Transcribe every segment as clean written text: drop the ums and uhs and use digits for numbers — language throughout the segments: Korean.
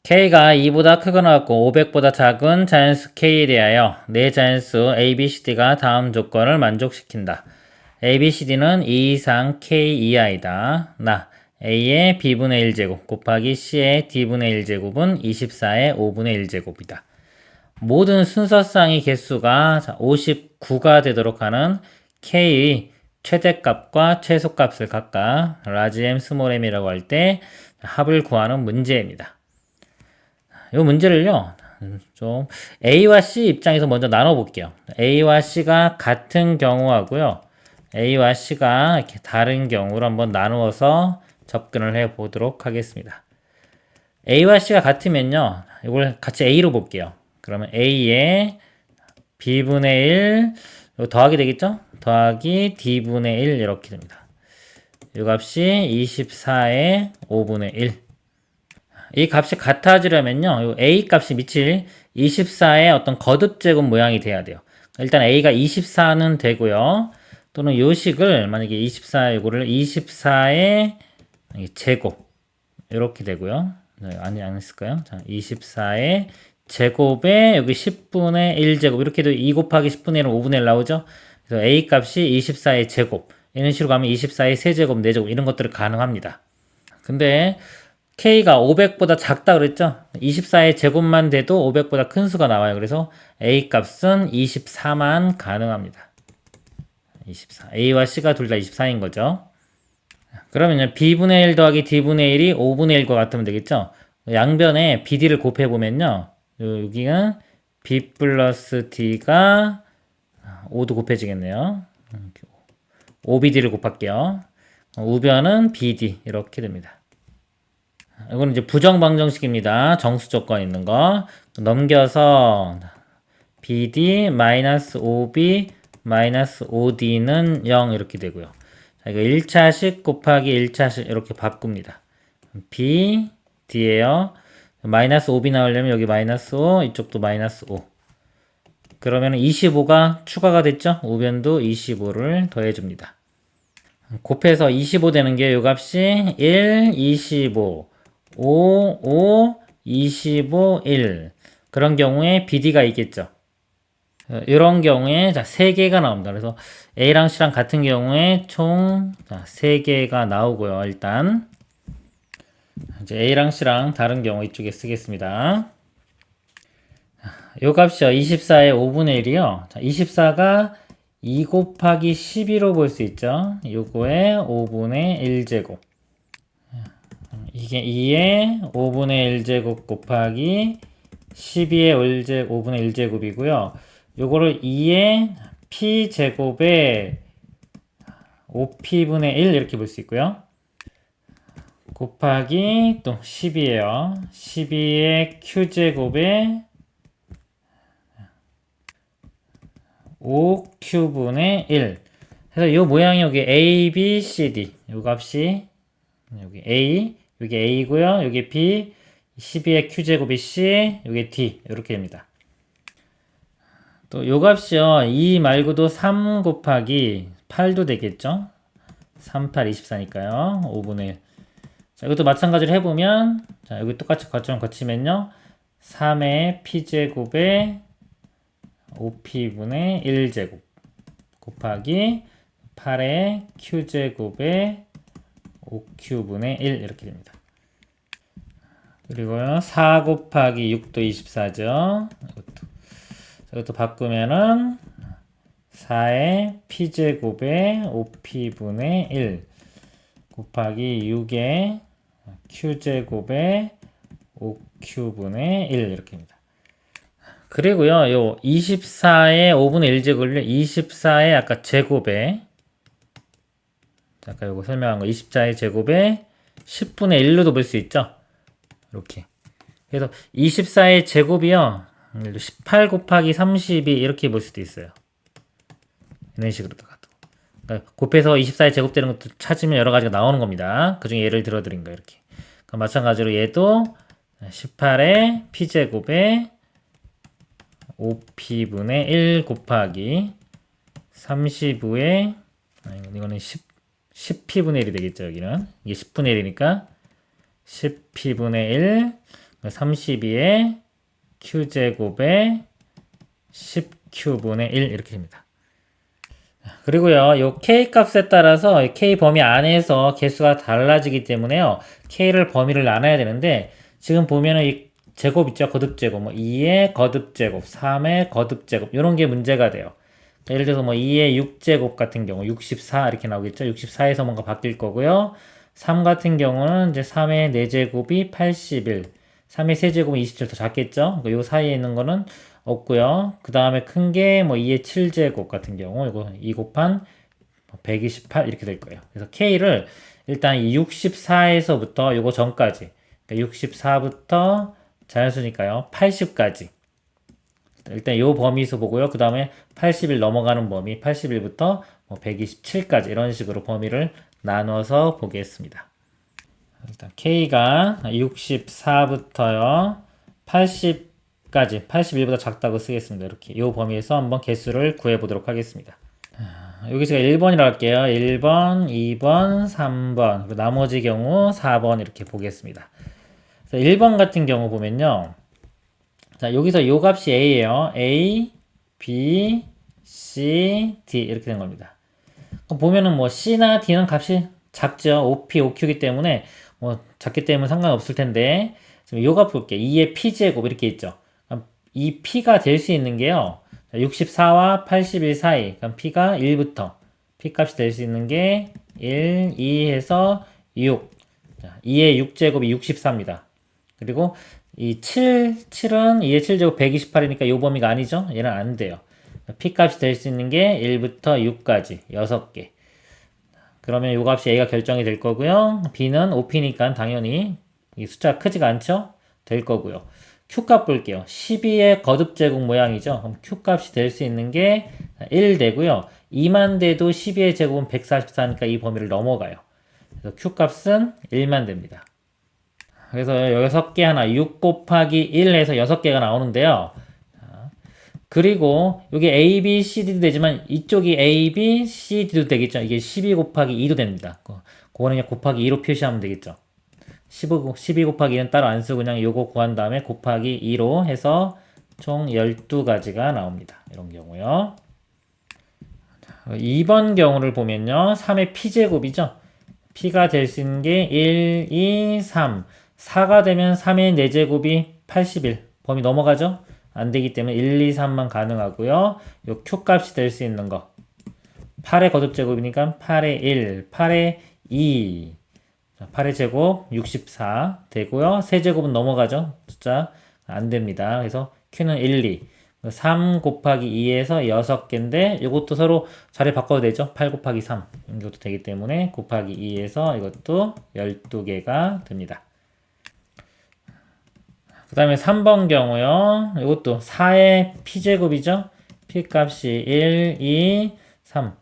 K가 2보다 크거나 같고 500보다 작은 자연수 K에 대하여 네 자연수 A, B, C, D가 다음 조건을 만족시킨다. A, B, C, D는 2 이상 K 이하이다. 나 A의 B분의 1제곱 곱하기 C의 D분의 1제곱은 24의 5분의 1제곱이다. 모든 순서쌍의 개수가 59가 되도록 하는 K의 최대값과 최소값을 각각 large M, small m이라고 할 때 합을 구하는 문제입니다. 이 문제를요, 좀 A와 C 입장에서 먼저 나눠볼게요. A와 C가 같은 경우하고요, A와 C가 이렇게 다른 경우로 한번 나누어서 접근을 해 보도록 하겠습니다. A와 C가 같으면요, 이걸 같이 A로 볼게요. 그러면 A에 B분의 1, 이거 더하기 되겠죠? 더하기 D분의 1 이렇게 됩니다. 이 값이 24의 5분의 1. 이 값이 같아지려면요, 이 A 값이 미칠 24의 어떤 거듭제곱 모양이 돼야 돼요. 일단 A가 24는 되고요. 또는 요식을 만약에 24 이거를 24의 제곱 이렇게 되고요. 네, 아니 안 했을까요? 자, 24의 제곱에 여기 10분의 1제곱 이렇게 해도 2 곱하기 10분의 1은 5분의 1 나오죠. 그래서 A 값이 24의 제곱 이런 식으로 가면 24의 세제곱, 4제곱 이런 것들이 가능합니다. 근데 K가 500보다 작다 그랬죠? 24의 제곱만 돼도 500보다 큰 수가 나와요. 그래서 A 값은 24만 가능합니다. 24. A와 C가 둘 다 24인 거죠. 그러면 B분의 1 더하기 D분의 1이 5분의 1과 같으면 되겠죠? 양변에 BD를 곱해보면요. 여기가 B 플러스 D가 5도 곱해지겠네요. 5BD를 곱할게요. 우변은 BD 이렇게 됩니다. 이거는 이제 부정방정식입니다. 정수 조건 있는 거. 넘겨서 BD 마이너스 5B 마이너스 5D는 0 이렇게 되고요. 자, 이거 1차식 곱하기 1차식 이렇게 바꿉니다. B, D에요. 마이너스 5B 나오려면 여기 마이너스 5, 이쪽도 마이너스 5. 그러면 25가 추가가 됐죠? 우변도 25를 더해줍니다. 곱해서 25 되는 게 요 값이 1, 25, 5, 5, 25, 1. 그런 경우에 BD가 있겠죠. 이런 경우에 자 3개가 나옵니다. 그래서 A랑 C랑 같은 경우에 총 3개가 나오고요. 일단 이제 A랑 C랑 다른 경우 이쪽에 쓰겠습니다. 요 값이요. 24의 5분의 1이요. 자, 24가 2 곱하기 12로 볼 수 있죠. 요거의 5분의 1제곱. 이게 2의 5분의 1제곱 곱하기 12의 5분의 1제곱이고요. 요거를 2의 p제곱에 5p분의 1 이렇게 볼 수 있고요. 곱하기 또 12에요. 12의 q제곱에 5q분의 1. 그래서 요 모양이 여기 a, b, c, d. 요 값이 여기 a, 여기 a고요. 여기 b, 12의 q제곱이 c, 여기 d. 이렇게 됩니다. 또 요 값이요. 2 말고도 3 곱하기 8도 되겠죠? 3, 8, 24니까요. 5분의 1. 자, 이것도 마찬가지로 해보면, 자, 여기 똑같이 과정을 거치면요. 3의 p제곱에 5p분의 1제곱 곱하기 8의 q제곱에 5q분의 1 이렇게 됩니다. 그리고요. 4 곱하기 6도 24죠. 이것도 바꾸면은 4의 p제곱에 5p분의 1 곱하기 6의 q제곱에 5q분의 1 이렇게 됩니다. 그리고요, 요 24의 5분의 1제곱을 24의 아까 제곱에 아까 요거 설명한 거 24의 제곱에 10분의 1로도 볼 수 있죠? 이렇게. 그래서 24의 제곱이요, 18 곱하기 32 이렇게 볼 수도 있어요. 이런 식으로도 가도. 그러니까 곱해서 24의 제곱되는 것도 찾으면 여러 가지가 나오는 겁니다. 그 중에 예를 들어드린 거 이렇게. 그러니까 마찬가지로 얘도 18의 p제곱에 5p분의 1 곱하기 35의 이거는 10p분의 1이 되겠죠. 여기는 이게 10분의 1이니까 10p분의 1 32의 q제곱에 10q분의 1 이렇게 됩니다. 그리고요, 요 k 값에 따라서 k 범위 안에서 개수가 달라지기 때문에요, k를 범위를 나눠야 되는데, 지금 보면은 이 제곱 있죠? 거듭제곱. 뭐 2의 거듭제곱, 3의 거듭제곱. 요런 게 문제가 돼요. 예를 들어서 뭐 2의 6제곱 같은 경우 64 이렇게 나오겠죠? 64에서 뭔가 바뀔 거고요. 3 같은 경우는 이제 3의 4제곱이 81, 3의 세제곱은 27, 더 작겠죠? 요 사이에 있는 거는 없고요. 그 다음에 큰 게 뭐 2의 7제곱 같은 경우 이거 2 곱한 128 이렇게 될 거예요. 그래서 K를 일단 이 64에서부터 요거 전까지, 그러니까 64부터 자연수니까요 80까지 일단 요 범위수 보고요. 그 다음에 80일 넘어가는 범위 81부터 뭐 127까지 이런 식으로 범위를 나눠서 보겠습니다. 일단 K가 64부터요 80까지 81보다 작다고 쓰겠습니다. 이렇게 이 범위에서 한번 개수를 구해 보도록 하겠습니다. 여기 제가 1번이라고 할게요. 1번, 2번, 3번, 그리고 나머지 경우 4번 이렇게 보겠습니다. 1번 같은 경우 보면요. 자, 여기서 요 값이 A예요. A, B, C, D 이렇게 된 겁니다. 그럼 보면은 뭐 C나 D는 값이 작죠. OP, OQ이기 때문에 뭐 작기 때문에 상관없을 텐데, 지금 요 값 볼게요. 2의 P제곱 이렇게 있죠. 그럼 이 P가 될 수 있는 게요. 64와 81 사이. 그럼 P가 1부터 P 값이 될 수 있는 게 1, 2 해서 6. 자, 2의 6제곱이 64입니다. 그리고 이 7은 2의 7제곱 128이니까 이 범위가 아니죠? 얘는 안 돼요. P 값이 될 수 있는 게 1부터 6까지 6개. 그러면 이 값이 A가 결정이 될 거고요. B는 OP니까 당연히 이 숫자가 크지가 않죠? 될 거고요. Q 값 볼게요. 12의 거듭제곱 모양이죠? 그럼 Q 값이 될 수 있는 게 1 되고요. 2만 돼도 12의 제곱은 144니까 이 범위를 넘어가요. 그래서 Q 값은 1만 됩니다. 그래서 6개 하나 6 곱하기 1 해서 6개가 나오는데요. 그리고 여기 A, B, C, D도 되지만 이쪽이 A, B, C, D도 되겠죠. 이게 12 곱하기 2도 됩니다. 그거는 그냥 곱하기 2로 표시하면 되겠죠. 12 곱하기 2는 따로 안 쓰고 그냥 요거 구한 다음에 곱하기 2로 해서 총 12가지가 나옵니다. 이런 경우요. 2번 경우를 보면요. 3의 P제곱이죠. P가 될 수 있는 게 1, 2, 3. 4가 되면 3의 4제곱이 81. 범위 넘어가죠? 안 되기 때문에 1, 2, 3만 가능하고요. 요 Q 값이 될 수 있는 거. 8의 거듭제곱이니까 8의 1, 8의 2. 8의 제곱 64 되고요. 세제곱은 넘어가죠. 숫자 안 됩니다. 그래서 Q는 1, 2. 3 곱하기 2에서 6개인데 이것도 서로 자리 바꿔도 되죠. 8 곱하기 3 이것도 되기 때문에 곱하기 2에서 이것도 12개가 됩니다. 그 다음에 3번 경우요. 이것도 4의 P제곱이죠. P값이 1, 2, 3.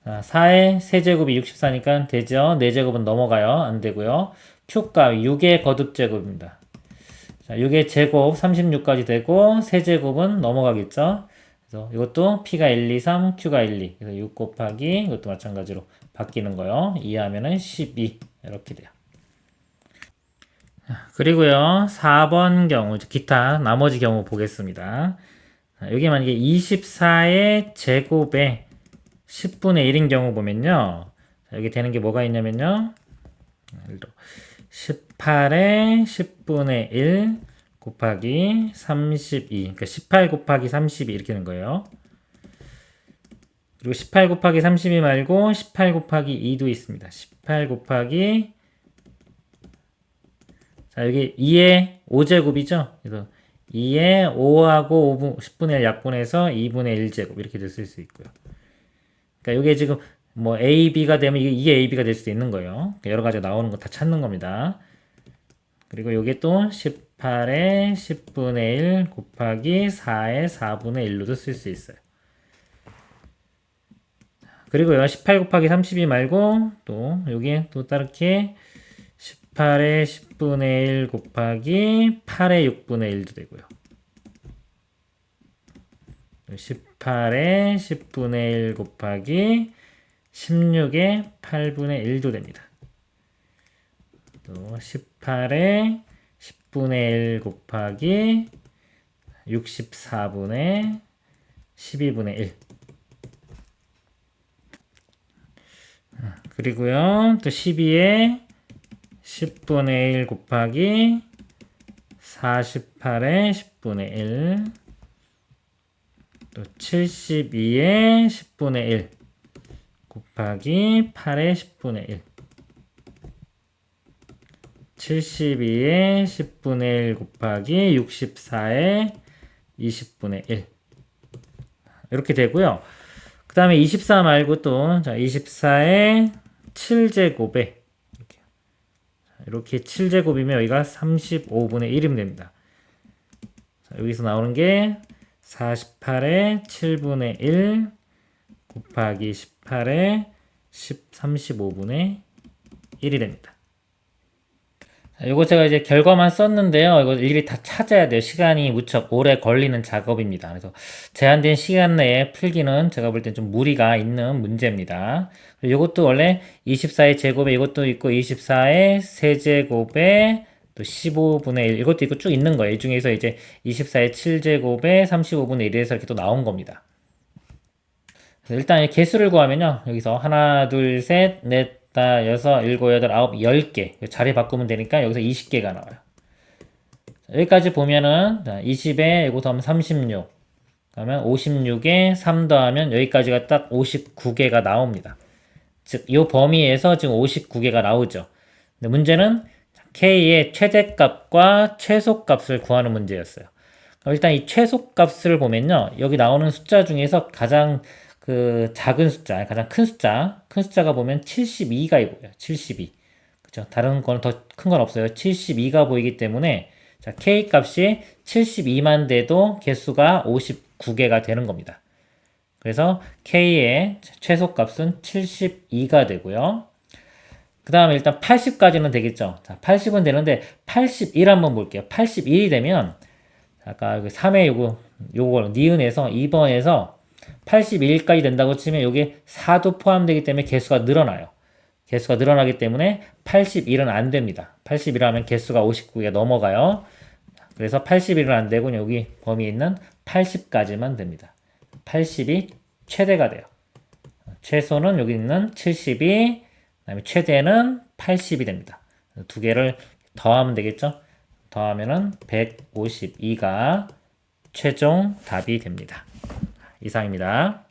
4의 세제곱이 64니까 되죠. 4제곱은 넘어가요. 안 되고요. Q값 6의 거듭제곱입니다. 자, 6의 제곱 36까지 되고 세제곱은 넘어가겠죠. 그래서 이것도 P가 1, 2, 3, Q가 1, 2. 그래서 6 곱하기 이것도 마찬가지로 바뀌는 거요. 2하면은 12 이렇게 돼요. 그리고요 4번 경우 기타 나머지 경우 보겠습니다. 여기 만약에 24의 제곱에 10분의 1인 경우 보면요. 여기 되는 게 뭐가 있냐면요. 18의 10분의 1 곱하기 32. 그러니까 18 곱하기 32 이렇게 되는 거예요. 그리고 18 곱하기 32 말고 18 곱하기 2도 있습니다. 18 곱하기 자, 여기 2의 5제곱이죠. 그래서 2의 5하고 10분의 1 약분해서 2분의 1제곱 이렇게 쓸 수 있고요. 그러니까 이게 지금 뭐 A, B가 되면 이게 A, B가 될 수도 있는 거예요. 여러 가지가 나오는 거 다 찾는 겁니다. 그리고 이게 또 18의 10분의 1 곱하기 4의 4분의 1로도 쓸 수 있어요. 그리고요 18 곱하기 32 말고 또 여기에 또 다르게 18의 10분의 1 곱하기 8의 6분의 1도 되고요. 18의 10분의 1 곱하기 16의 8분의 1도 됩니다. 또 18의 10분의 1 곱하기 64분의 12분의 1. 그리고요, 또 12에 10분의 1 곱하기 48의 10분의 1. 또 72에 10분의 1 곱하기 8의 10분의 1. 72에 10분의 1 곱하기 64의 20분의 1. 이렇게 되고요. 그 다음에 24 말고 또, 자, 24의 7제곱에, 이렇게 7제곱이면 여기가 35분의 1이면 됩니다. 자, 여기서 나오는 게 48의 7분의 1 곱하기 18의 35분의 1이 됩니다. 이거 제가 이제 결과만 썼는데요. 이거 일일이 다 찾아야 돼요. 시간이 무척 오래 걸리는 작업입니다. 그래서 제한된 시간 내에 풀기는 제가 볼 땐 좀 무리가 있는 문제입니다. 이것도 원래 24의 제곱에 이것도 있고 24의 세제곱에 또 15분의 1 이것도 있고 쭉 있는 거예요. 이 중에서 이제 24의 7제곱에 35분의 1에서 이렇게 또 나온 겁니다. 일단 개수를 구하면요. 여기서 하나, 둘, 셋, 넷, 다, 여섯, 일곱, 여덟, 아홉, 10개. 자리 바꾸면 되니까 여기서 20개가 나와요. 여기까지 보면은, 20에 이거 더하면 36. 그러면 56에 3 더하면 여기까지가 딱 59개가 나옵니다. 즉, 이 범위에서 지금 59개가 나오죠. 근데 문제는 K의 최대값과 최소값을 구하는 문제였어요. 일단 이 최소값을 보면요. 여기 나오는 숫자 중에서 가장 그 작은 숫자, 가장 큰 숫자가 보면 72가 보여요. 72. 그죠? 다른 건 더 큰 건 없어요. 72가 보이기 때문에 자, K 값이 72만 돼도 개수가 59개가 되는 겁니다. 그래서 K의 최소값은 72가 되고요. 그 다음에 일단 80까지는 되겠죠. 자, 80은 되는데 81 한번 볼게요. 81이 되면 아까 3의 요거 니은에서 2번에서 81까지 된다고 치면 여기 4도 포함되기 때문에 개수가 늘어나요. 개수가 늘어나기 때문에 81은 안 됩니다. 81을 하면 개수가 59가 넘어가요. 그래서 81은 안 되고 여기 범위에 있는 80까지만 됩니다. 80이 최대가 돼요. 최소는 여기 있는 72, 그다음에 최대는 80이 됩니다. 두 개를 더하면 되겠죠? 더하면은 152가 최종 답이 됩니다. 이상입니다.